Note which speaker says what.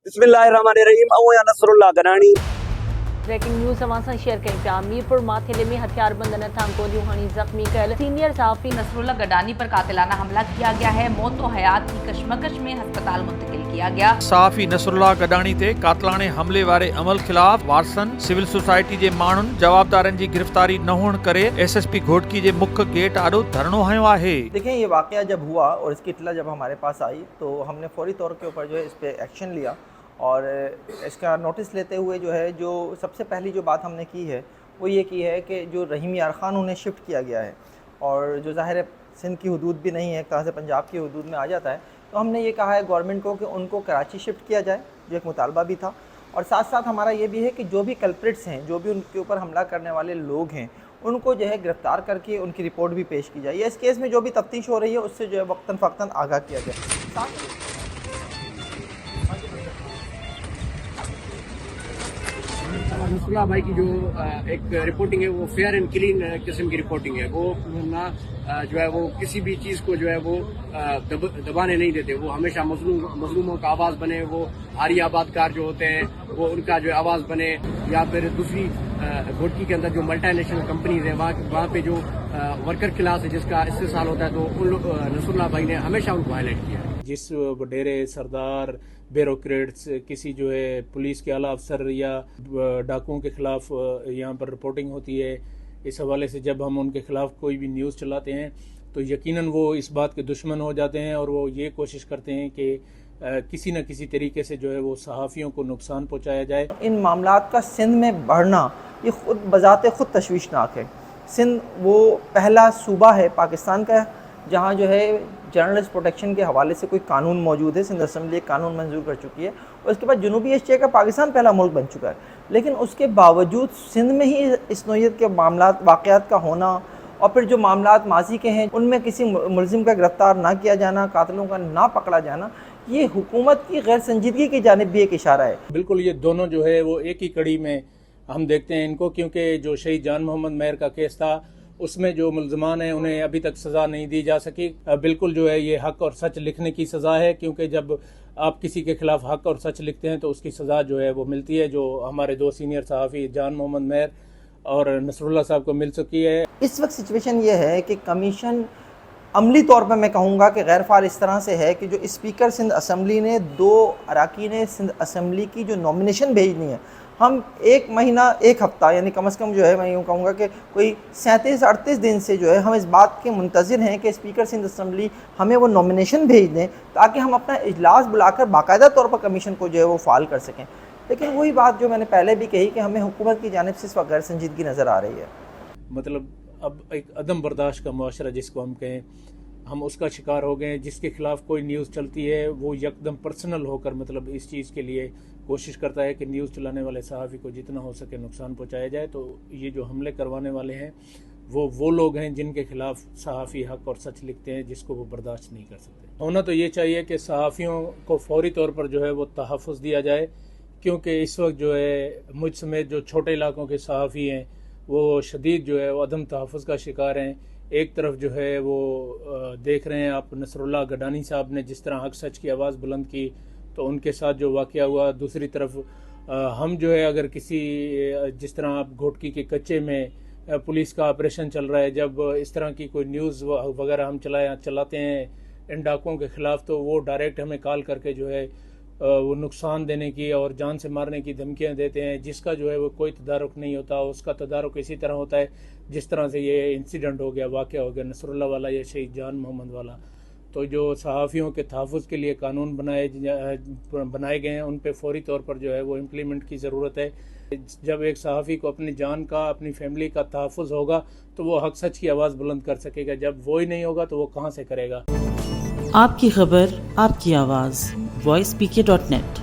Speaker 1: बिस्मिल्लाहिर्रहमानिर्रहीम। अऊं या नसरुल्लाह गनानी।
Speaker 2: ब्रेकिंग न्यूज़ अवां शेयर कयूं पिया। मीरपुर माथेले में हथियारबंद नथां गोलियूं हणी जख्मी कयल सीनियर सहाफ़ी
Speaker 3: नसरुल्लाह गडानी पर कातिलाना हमला किया गया है। मौत और हयात की कशमकश में अस्पताल मुंतकिल किया गया।
Speaker 4: सहाफ़ी नसरुल्लाह गडानी ते कातलाने हमले वारे अमल खिलाफ वारसन सिविल सोसाइटी जे माण्हुनि जवाबदारनि जी गिरफ्तारी न हुअण करे SSP घोटकी जे मुख्य गेट आॾो धरणो हयो आहे।
Speaker 5: देखें, ये वाक़या जब हुआ और इसकी इत्तला जब हमारे पास आई तो हमने फौरी तौर के ऊपर जो है इस पर एक्शन लिया और इसका नोटिस लेते हुए जो है जो सबसे पहली जो बात हमने की है वो ये की है कि जो रहीम यार ख़ान उन्हें शिफ्ट किया गया है और जो ज़ाहिर है सिंध की हदूद भी नहीं है, एक तरह से पंजाब की हदूद में आ जाता है। तो हमने ये कहा है गवर्नमेंट को कि उनको कराची शिफ्ट किया जाए, जो एक मुतालबा भी था। और साथ साथ हमारा ये भी है कि जो भी कल्प्रिट्स हैं, जो भी उनके ऊपर हमला करने वाले लोग हैं, उनको जो है गिरफ़्तार करके उनकी रिपोर्ट भी पेश की जाए। इस केस में जो भी तफ्तीश हो रही है उससे जो है वक्तन फ़क्तन आगाह किया जाए।
Speaker 6: नसरुल्लाह भाई की जो एक रिपोर्टिंग है वो फेयर एंड क्लीन किस्म की रिपोर्टिंग है। वो ना जो है वो किसी भी चीज़ को जो है वो दबाने नहीं देते। वो हमेशा मजलूमों का आवाज़ बने। वो आरी आबादकार जो होते हैं वो उनका जो आवाज़ बने। या फिर दूसरी घोटकी के अंदर जो मल्टीनेशनल कंपनीज हैं वहाँ पे जो वर्कर क्लास है जिसका इस्तेसाल होता है, तो उन लोग नसरुल्लाह भाई ने हमेशा उनको हाईलाइट किया है।
Speaker 7: जिस वडेरे सरदार ब्यूरोक्रेट्स किसी जो है पुलिस के आला अफसर या डाकुओं के खिलाफ यहाँ पर रिपोर्टिंग होती है, इस हवाले से जब हम उनके खिलाफ कोई भी न्यूज़ चलाते हैं तो यकीनन वो इस बात के दुश्मन हो जाते हैं और वो ये कोशिश करते हैं कि किसी न किसी तरीके से जो है वो सहाफ़ियों को नुकसान पहुँचाया जाए।
Speaker 5: इन मामलात का सिंध में बढ़ना ये खुद बजाते खुद तशवीशनाक है। सिंध वो पहला सूबा है पाकिस्तान का जहाँ जो है जर्नलिस्ट प्रोटेक्शन के हवाले से कोई कानून मौजूद है। सिंध असम्बली एक कानून मंजूर कर चुकी है और उसके बाद जनूबी एशिया का पाकिस्तान पहला मुल्क बन चुका है। लेकिन उसके बावजूद सिंध में ही इस नौइयत के मामलात वाक़यात का होना और फिर जो मामलात माजी के हैं उनमें किसी मुलजिम का गिरफ़्तार ना किया जाना, कातिलों का ना पकड़ा जाना, ये हुकूमत की गैर संजीदगी की जानिब भी एक इशारा है।
Speaker 7: बिल्कुल, ये दोनों जो है वो एक ही कड़ी में हम देखते हैं इनको, क्योंकि जो शहीद जान मोहम्मद मेहर का केस था उसमें जो मुलजमान हैं उन्हें अभी तक सज़ा नहीं दी जा सकी। बिल्कुल जो है ये हक और सच लिखने की सज़ा है, क्योंकि जब आप किसी के खिलाफ हक और सच लिखते हैं तो उसकी सज़ा जो है वो मिलती है, जो हमारे दो सीनियर सहाफ़ी जान मोहम्मद मेहर और नसरुल्लाह साहब को मिल चुकी है।
Speaker 5: इस वक्त सिचुएशन ये है कि कमीशन अमली तौर पर मैं कहूँगा कि गैर फ़ाल इस तरह से है कि जो स्पीकर सिंध असम्बली ने 2 अरकान सिंध असम्बली की जो नॉमिनेशन भेजनी है, हम 1 महीना 1 हफ़्ता यानी कम से कम जो है मैं यूँ कहूँगा कि कोई 37-38 दिन से जो है हम इस बात के मुंतज़िर हैं कि स्पीकर सिंध असम्बली हमें वो नॉमिनेशन भेज दें ताकि हम अपना इजलास बुलाकर बाकायदा तौर पर कमीशन को जो है वो फ़ाल कर सकें। लेकिन वही बात जो मैंने पहले भी कही कि हमें हुकूमत की जानिब से इस वक्त गैर संजीदगी नज़र आ रही है।
Speaker 7: मतलब अब एक अदम बर्दाश्त का मुआशरा जिसको हम कहें, हम उसका शिकार हो गए। जिसके खिलाफ कोई न्यूज़ चलती है वो यकदम पर्सनल होकर मतलब इस चीज़ के लिए कोशिश करता है कि न्यूज़ चलाने वाले सहाफ़ी को जितना हो सके नुकसान पहुंचाया जाए। तो ये जो हमले करवाने वाले हैं वो लोग हैं जिनके खिलाफ सहाफ़ी हक और सच लिखते हैं, जिसको वो बर्दाश्त नहीं कर सकते। होना तो ये चाहिए कि सहाफ़ियों को फौरी तौर पर जो है वो तहफ़्फ़ुज़ दिया जाए, क्योंकि इस वक्त जो है मुझ समेत जो छोटे इलाकों के सहाफ़ी हैं वो शदीद जो है वो अदम तहफ़्फ़ुज़ का शिकार हैं। एक तरफ जो है वो देख रहे हैं आप नसरुल्लाह गडानी साहब ने जिस तरह हक सच की आवाज़ बुलंद की तो उनके साथ जो वाक़या हुआ, दूसरी तरफ हम जो है अगर किसी जिस तरह आप घोटकी के कच्चे में पुलिस का ऑपरेशन चल रहा है, जब इस तरह की कोई न्यूज़ वगैरह हम चलाते हैं इन डाकुओं के ख़िलाफ़ तो वो डायरेक्ट हमें कॉल करके जो है वो नुकसान देने की और जान से मारने की धमकियां देते हैं, जिसका जो है वो कोई तदारुक नहीं होता। उसका तदारुक इसी तरह होता है जिस तरह से ये इंसिडेंट हो गया, वाक़या हो गया नसरुल्लाह वाला या शहीद जान मोहम्मद वाला। तो जो सहाफ़ियों के तहफ़्फ़ुज़ के लिए कानून बनाए गए हैं उन पे फौरी तौर पर जो है वो इम्प्लीमेंट की ज़रूरत है। जब एक सहाफ़ी को अपनी जान का, अपनी फैमिली का तहफ़्फ़ुज़ होगा तो वो हक सच की आवाज़ बुलंद कर सकेगा। जब वो ही नहीं होगा तो वो कहाँ से करेगा।
Speaker 8: आपकी खबर, आपकी आवाज़, voicepk.net।